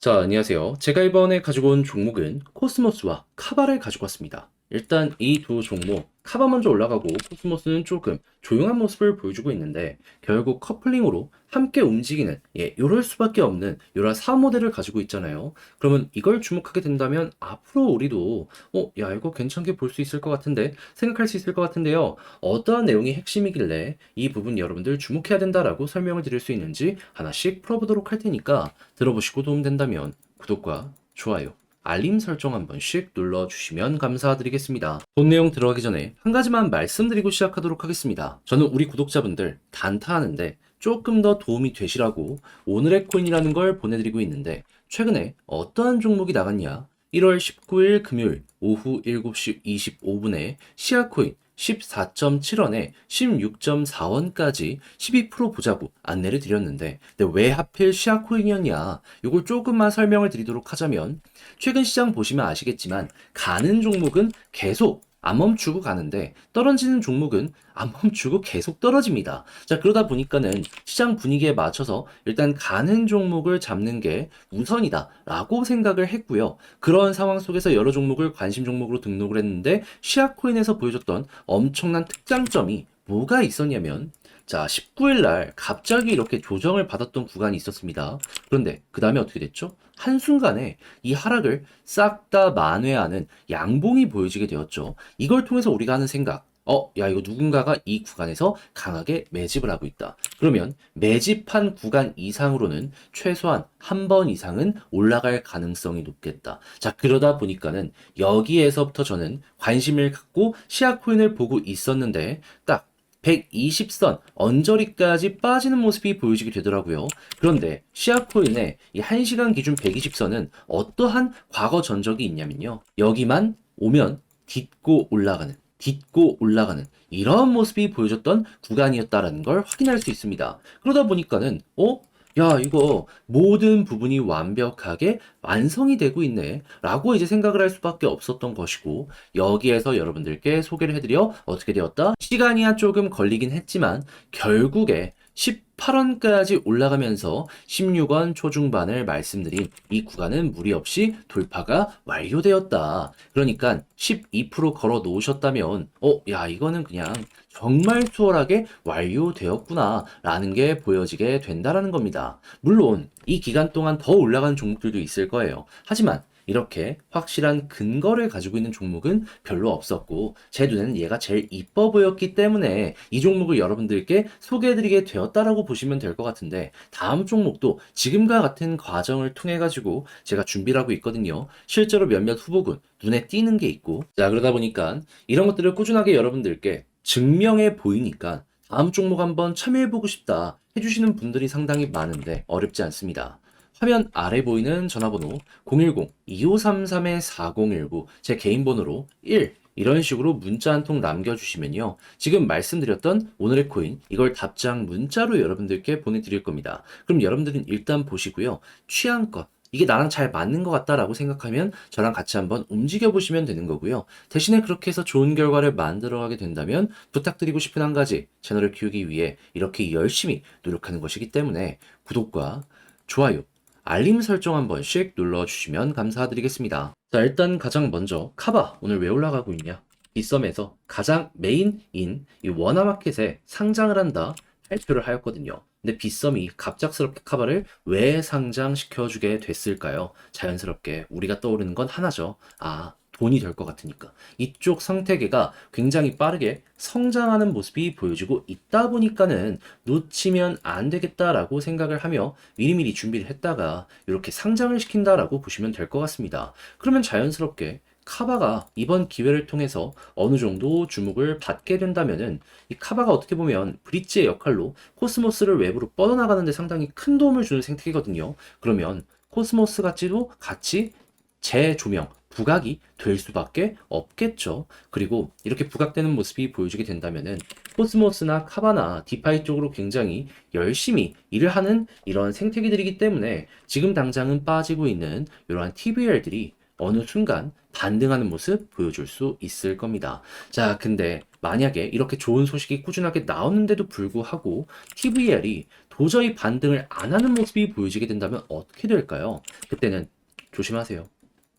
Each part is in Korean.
자, 안녕하세요. 제가 이번에 가지고 온 종목은 코스모스와 카바를 가지고 왔습니다. 일단 이 두 종목, 카바 먼저 올라가고 코스모스는 조금 조용한 모습을 보여주고 있는데 결국 커플링으로 함께 움직이는 요럴 수밖에 없는 요런 사업 모델을 가지고 있잖아요. 그러면 이걸 주목하게 된다면 앞으로 우리도 야, 이거 괜찮게 볼 수 있을 것 같은데 생각할 수 있을 것 같은데요. 어떠한 내용이 핵심이길래 이 부분 여러분들 주목해야 된다라고 설명을 드릴 수 있는지 하나씩 풀어보도록 할 테니까 들어보시고 도움된다면 구독과 좋아요, 알림 설정 한 번씩 눌러주시면 감사드리겠습니다. 본 내용 들어가기 전에 한 가지만 말씀드리고 시작하도록 하겠습니다. 저는 우리 구독자분들 단타하는데 조금 더 도움이 되시라고 오늘의 코인이라는 걸 보내드리고 있는데 최근에 어떠한 종목이 나갔냐? 1월 19일 금요일 오후 7시 25분에 시아코인 14.7원에 16.4원까지 12% 보자고 안내를 드렸는데 근데 왜 하필 시아코인이었냐? 이걸 조금만 설명을 드리도록 하자면 최근 시장 보시면 아시겠지만 가는 종목은 계속 안 멈추고 가는데 떨어지는 종목은 안 멈추고 계속 떨어집니다. 자, 그러다 보니까는 시장 분위기에 맞춰서 일단 가는 종목을 잡는 게 우선이다라고 생각을 했고요. 그런 상황 속에서 여러 종목을 관심 종목으로 등록을 했는데 시아코인에서 보여줬던 엄청난 특장점이 뭐가 있었냐면 자, 19일 날 갑자기 이렇게 조정을 받았던 구간이 있었습니다. 그런데 그 다음에 어떻게 됐죠? 한순간에 이 하락을 싹 다 만회하는 양봉이 보여지게 되었죠. 이걸 통해서 우리가 하는 생각, 야, 이거 누군가가 이 구간에서 강하게 매집을 하고 있다. 그러면 매집한 구간 이상으로는 최소한 한 번 이상은 올라갈 가능성이 높겠다. 자, 그러다 보니까는 여기에서부터 저는 관심을 갖고 시아코인을 보고 있었는데 딱 120선 언저리까지 빠지는 모습이 보여지게 되더라고요. 그런데 시아코인의 이 1시간 기준 120선은 어떠한 과거 전적이 있냐면요. 여기만 오면 딛고 올라가는 이런 모습이 보여줬던 구간이었다라는 걸 확인할 수 있습니다. 그러다 보니까는 야, 이거 모든 부분이 완벽하게 완성이 되고 있네 라고 이제 생각을 할 수밖에 없었던 것이고 여기에서 여러분들께 소개를 해드려 어떻게 되었다? 시간이야 조금 걸리긴 했지만 결국에 18원까지 올라가면서 16원 초중반을 말씀드린 이 구간은 무리 없이 돌파가 완료되었다. 그러니까 12% 걸어 놓으셨다면 야, 이거는 그냥 정말 수월하게 완료되었구나 라는 게 보여지게 된다라는 겁니다. 물론 이 기간 동안 더 올라간 종목들도 있을 거예요. 하지만 이렇게 확실한 근거를 가지고 있는 종목은 별로 없었고 제 눈에는 얘가 제일 이뻐 보였기 때문에 이 종목을 여러분들께 소개해드리게 되었다라고 보시면 될 것 같은데 다음 종목도 지금과 같은 과정을 통해 가지고 제가 준비를 하고 있거든요. 실제로 몇몇 후보군 눈에 띄는 게 있고 자, 그러다 보니까 이런 것들을 꾸준하게 여러분들께 증명해 보이니까 다음 종목 한번 참여해보고 싶다 해주시는 분들이 상당히 많은데 어렵지 않습니다. 화면 아래 보이는 전화번호 010-2533-4019 제 개인 번호로 1 이런 식으로 문자 한 통 남겨주시면요. 지금 말씀드렸던 오늘의 코인 이걸 답장 문자로 여러분들께 보내드릴 겁니다. 그럼 여러분들은 일단 보시고요. 취향껏 이게 나랑 잘 맞는 것 같다라고 생각하면 저랑 같이 한번 움직여 보시면 되는 거고요. 대신에 그렇게 해서 좋은 결과를 만들어가게 된다면 부탁드리고 싶은 한 가지 채널을 키우기 위해 이렇게 열심히 노력하는 것이기 때문에 구독과 좋아요, 알림 설정 한 번씩 눌러주시면 감사드리겠습니다. 자, 일단 가장 먼저 카바 오늘 왜 올라가고 있냐? 빗썸에서 가장 메인인 이 워너마켓에 상장을 한다 발표를 하였거든요. 근데 빗썸이 갑작스럽게 카바를 왜 상장시켜주게 됐을까요? 자연스럽게 우리가 떠오르는 건 하나죠. 아, 돈이 될 것 같으니까. 이쪽 생태계가 굉장히 빠르게 성장하는 모습이 보여지고 있다 보니까는 놓치면 안 되겠다라고 생각을 하며 미리미리 준비를 했다가 이렇게 상장을 시킨다라고 보시면 될 것 같습니다. 그러면 자연스럽게 카바가 이번 기회를 통해서 어느 정도 주목을 받게 된다면은 이 카바가 어떻게 보면 브릿지의 역할로 코스모스를 외부로 뻗어나가는 데 상당히 큰 도움을 주는 생태계거든요. 그러면 코스모스 같이도 같이 재조명, 부각이 될 수밖에 없겠죠. 그리고 이렇게 부각되는 모습이 보여지게 된다면은 코스모스나 카바나 디파이 쪽으로 굉장히 열심히 일을 하는 이런 생태계들이기 때문에 지금 당장은 빠지고 있는 이러한 TVL들이 어느 순간 반등하는 모습 보여줄 수 있을 겁니다. 자, 근데 만약에 이렇게 좋은 소식이 꾸준하게 나오는데도 불구하고 TVL이 도저히 반등을 안 하는 모습이 보여지게 된다면 어떻게 될까요? 그때는 조심하세요.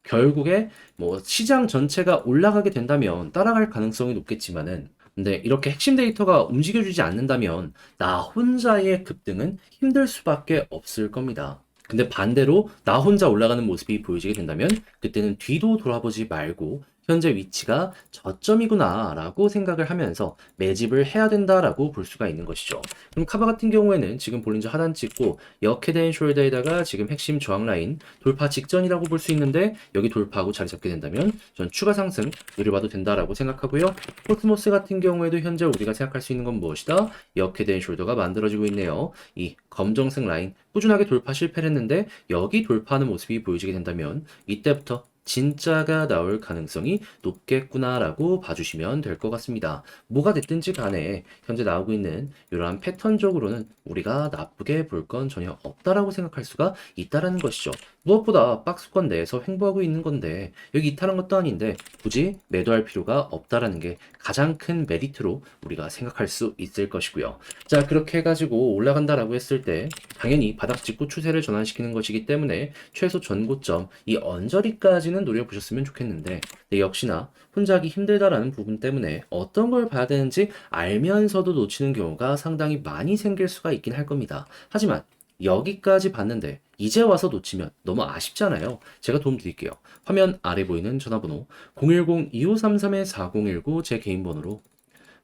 결국에 뭐 시장 전체가 올라가게 된다면 따라갈 가능성이 높겠지만은, 근데 이렇게 핵심 데이터가 움직여주지 않는다면 나 혼자의 급등은 힘들 수밖에 없을 겁니다. 근데 반대로 나 혼자 올라가는 모습이 보여지게 된다면 그때는 뒤도 돌아보지 말고 현재 위치가 저점이구나 라고 생각을 하면서 매집을 해야 된다라고 볼 수가 있는 것이죠. 그럼 카바 같은 경우에는 지금 볼린저 하단 찍고 역헤드앤 숄더에다가 지금 핵심 저항 라인 돌파 직전이라고 볼 수 있는데, 여기 돌파하고 자리 잡게 된다면 전 추가 상승 노려봐도 된다라고 생각하고요. 코스모스 같은 경우에도 현재 우리가 생각할 수 있는 건 무엇이다? 역헤드앤 숄더가 만들어지고 있네요. 이 검정색 라인 꾸준하게 돌파 실패를 했는데 여기 돌파하는 모습이 보여지게 된다면 이때부터 진짜가 나올 가능성이 높겠구나라고 봐주시면 될 것 같습니다. 뭐가 됐든지 간에 현재 나오고 있는 이러한 패턴적으로는 우리가 나쁘게 볼 건 전혀 없다라고 생각할 수가 있다라는 것이죠. 무엇보다 박스권 내에서 횡보하고 있는 건데 여기 이탈한 것도 아닌데 굳이 매도할 필요가 없다라는 게 가장 큰 메리트로 우리가 생각할 수 있을 것이고요. 자, 그렇게 해가지고 올라간다라고 했을 때 당연히 바닥 짚고 추세를 전환시키는 것이기 때문에 최소 전고점 이 언저리까지는 노려보셨으면 좋겠는데, 네, 역시나 혼자 하기 힘들다라는 부분 때문에 어떤 걸 봐야 되는지 알면서도 놓치는 경우가 상당히 많이 생길 수가 있긴 할 겁니다. 하지만 여기까지 봤는데 이제 와서 놓치면 너무 아쉽잖아요. 제가 도움 드릴게요. 화면 아래 보이는 전화번호 010-2533-4019 제 개인 번호로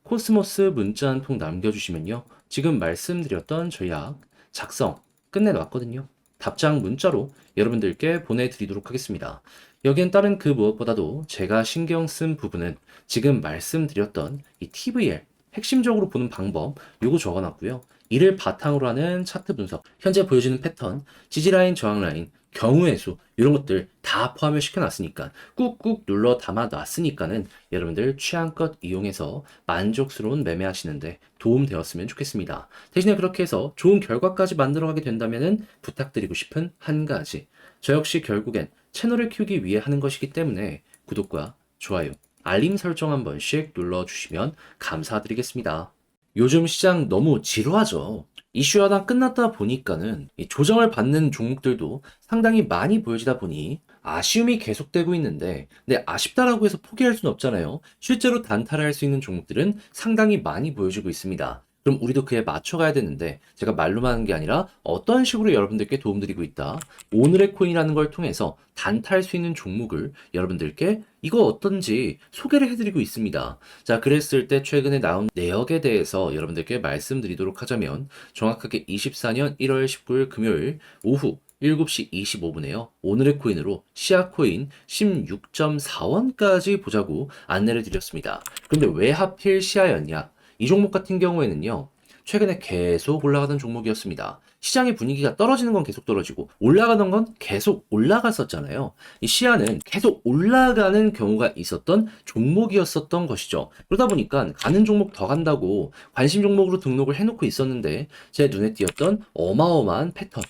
코스모스 문자 한 통 남겨주시면요, 지금 말씀드렸던 전략 작성 끝내놨거든요. 답장 문자로 여러분들께 보내드리도록 하겠습니다. 여기엔 다른 그 무엇보다도 제가 신경 쓴 부분은 지금 말씀드렸던 이 TVL 핵심적으로 보는 방법 요거 적어놨고요. 이를 바탕으로 하는 차트 분석, 현재 보여주는 패턴, 지지라인, 저항라인, 경우의 수 이런 것들 다 포함을 시켜놨으니까, 꾹꾹 눌러 담아놨으니까는 여러분들 취향껏 이용해서 만족스러운 매매하시는데 도움 되었으면 좋겠습니다. 대신에 그렇게 해서 좋은 결과까지 만들어가게 된다면은 부탁드리고 싶은 한 가지, 저 역시 결국엔 채널을 키우기 위해 하는 것이기 때문에 구독과 좋아요, 알림 설정 한 번씩 눌러주시면 감사드리겠습니다. 요즘 시장 너무 지루하죠. 이슈 하나 끝났다 보니까는 이 조정을 받는 종목들도 상당히 많이 보여지다 보니 아쉬움이 계속되고 있는데, 근데 아쉽다라고 해서 포기할 수는 없잖아요. 실제로 단타를 할 수 있는 종목들은 상당히 많이 보여주고 있습니다. 그럼 우리도 그에 맞춰가야 되는데, 제가 말로만 하는 게 아니라 어떤 식으로 여러분들께 도움드리고 있다, 오늘의 코인이라는 걸 통해서 단타할 수 있는 종목을 여러분들께 이거 어떤지 소개를 해드리고 있습니다. 자, 그랬을 때 최근에 나온 내역에 대해서 여러분들께 말씀드리도록 하자면, 정확하게 24년 1월 19일 금요일 오후 7시 25분에요. 오늘의 코인으로 시아코인 16.4원까지 보자고 안내를 드렸습니다. 근데 왜 하필 시아였냐? 이 종목 같은 경우에는요, 최근에 계속 올라가던 종목이었습니다. 시장의 분위기가 떨어지는 건 계속 떨어지고 올라가던 건 계속 올라갔었잖아요. 이 시야는 계속 올라가는 경우가 있었던 종목이었었던 것이죠. 그러다 보니까 가는 종목 더 간다고 관심 종목으로 등록을 해놓고 있었는데, 제 눈에 띄었던 어마어마한 패턴,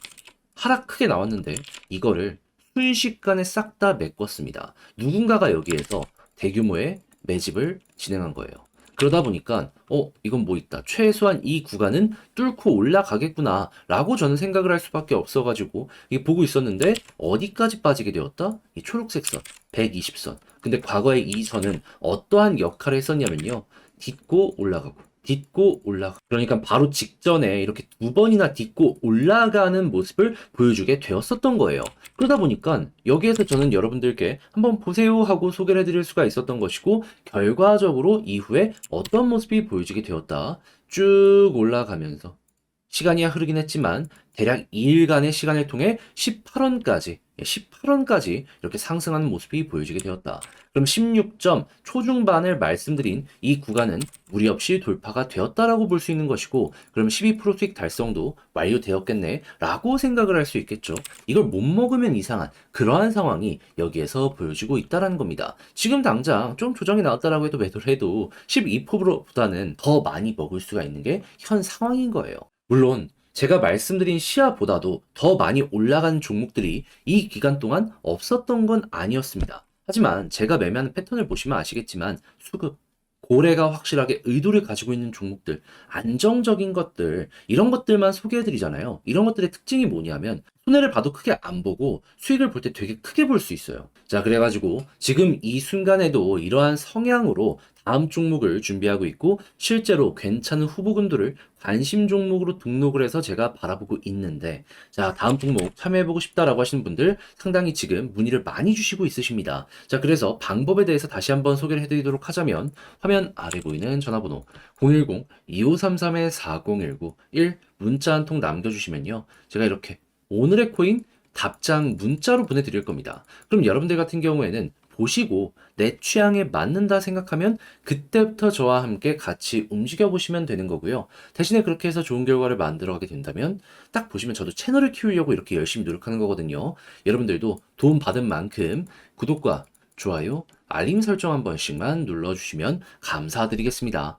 하락 크게 나왔는데 이거를 순식간에 싹 다 메꿨습니다. 누군가가 여기에서 대규모의 매집을 진행한 거예요. 그러다 보니까 이건 뭐 있다, 최소한 이 구간은 뚫고 올라가겠구나 라고 저는 생각을 할 수밖에 없어가지고 이게 보고 있었는데, 어디까지 빠지게 되었다? 이 초록색 선 120선. 근데 과거에 이 선은 어떠한 역할을 했었냐면요, 딛고 올라가고 딛고 올라가, 그러니까 바로 직전에 이렇게 두 번이나 딛고 올라가는 모습을 보여주게 되었었던 거예요. 그러다 보니까 여기에서 저는 여러분들께 한번 보세요 하고 소개를 해드릴 수가 있었던 것이고, 결과적으로 이후에 어떤 모습이 보여지게 되었다, 쭉 올라가면서 시간이 흐르긴 했지만 대략 2일간의 시간을 통해 18원까지 이렇게 상승하는 모습이 보여지게 되었다. 그럼 16점 초중반을 말씀드린 이 구간은 무리 없이 돌파가 되었다라고 볼 수 있는 것이고, 그럼 12% 수익 달성도 완료되었겠네 라고 생각을 할 수 있겠죠. 이걸 못 먹으면 이상한 그러한 상황이 여기에서 보여지고 있다는 겁니다. 지금 당장 좀 조정이 나왔다라고 해도 매도를 해도 12%보다는 더 많이 먹을 수가 있는 게 현 상황인 거예요. 물론 제가 말씀드린 시야보다도 더 많이 올라간 종목들이 이 기간 동안 없었던 건 아니었습니다. 하지만 제가 매매하는 패턴을 보시면 아시겠지만 수급, 고래가 확실하게 의도를 가지고 있는 종목들, 안정적인 것들, 이런 것들만 소개해 드리잖아요. 이런 것들의 특징이 뭐냐면 손해를 봐도 크게 안 보고 수익을 볼 때 되게 크게 볼 수 있어요. 자, 그래가지고 지금 이 순간에도 이러한 성향으로 다음 종목을 준비하고 있고 실제로 괜찮은 후보군들을 관심 종목으로 등록을 해서 제가 바라보고 있는데, 자, 다음 종목 참여해보고 싶다라고 하시는 분들 상당히 지금 문의를 많이 주시고 있으십니다. 자, 그래서 방법에 대해서 다시 한번 소개를 해드리도록 하자면 화면 아래 보이는 전화번호 010-2533-4019 1 문자 한 통 남겨주시면요. 제가 이렇게 오늘의 코인 답장 문자로 보내드릴 겁니다. 그럼 여러분들 같은 경우에는 보시고 내 취향에 맞는다 생각하면 그때부터 저와 함께 같이 움직여 보시면 되는 거고요. 대신에 그렇게 해서 좋은 결과를 만들어 가게 된다면 딱 보시면 저도 채널을 키우려고 이렇게 열심히 노력하는 거거든요. 여러분들도 도움 받은 만큼 구독과 좋아요, 알림 설정 한 번씩만 눌러주시면 감사드리겠습니다.